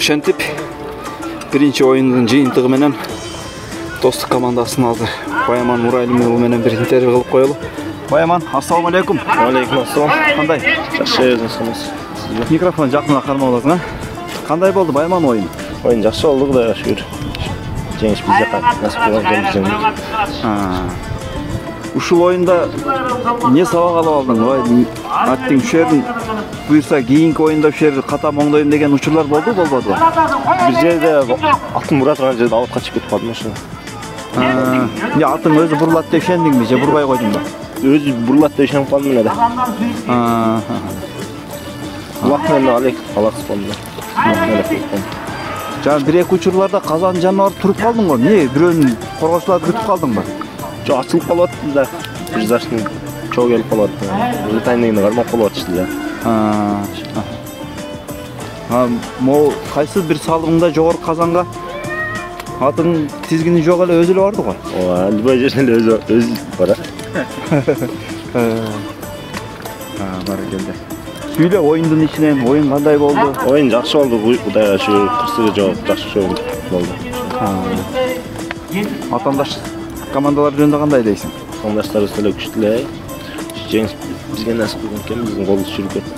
Ошентип биринчи оюндун жыйынтыгы менен Достук командасын алды. Баяман Мурайлимов менен бир интервью кылып коелу. Баяман, ассаламу алейкум. Алейкум ассалам. Кандай? Жакшы өзүңүз. Микрофон жакыныраак кармап аласың, Кандай болду Баяман оюн? Оюн жакшы болду, Кудайга шүгүр. Жеңиш биз жака насип болгон жеңиш. Ушул оюнда не сабак алып алдың? Аттың ушердин буйрса кийинки оюнда ушер катам оңдойм деген учурлар болдубу? Бир жерде атын бура турган жерде абатка чыгып кетип калдым ошо. Атың өзү бурулат деп ишендиңби же бурбай койдуңбу? Өзү бурулат деп ишенип калдым эле да. Булак менен алаксыз болдум. Жана бир-эки учурларда казан жаныбар туруп калдың го. Эмне? Бирөөнүн коргоочуларды күтүп калдың ба? Жок, ачылып калып аттым да. Бир заштын чогуу келип калып аттым. Өзү тайнегине кармап калып атышты да. Могу кайсы бир салымда жогорку казанга атың тизгини жок эле өзү эле барды го. Ооба, любой жерден эле өзү бар. Баракелде. Сүйлө оюндун ичинен, оюн кандай болду? Оюн жакшы болду, Кудайга шүгүр. Кырсыгы жок, жакшы болду. Атандаш командалар жөнүндө кандай дейсиң? Атандаштарыбыз деле күчтүү эле. Жеңиш бизге насип болгон экен, биздин колубуз жүрүп кетти.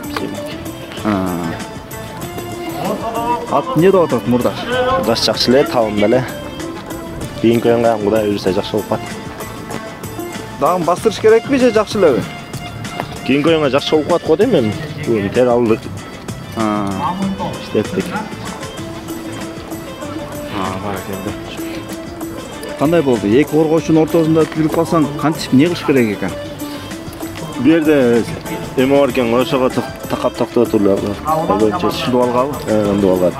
Ат эмне деп атат Мурдаш? Мурдаш жакшы эле, табымда эле. Кийинки оюнга Кудай буйрса жакшы болуп калат. Дагы бастырыш керекпи же жакшы элеби? Кийинки оюнга жакшы болуп калат го дейм мен. Бүгүн тер алдык. Иштеттик. Баракелде. Кандай болду? Эки коргоочунун ортосунда жүрүп калсаң, кантип эмне кылыш керек экен? Бу жерде эме бар экен, ошого такап токтотуп эле. Дуалгабы? Дуалга.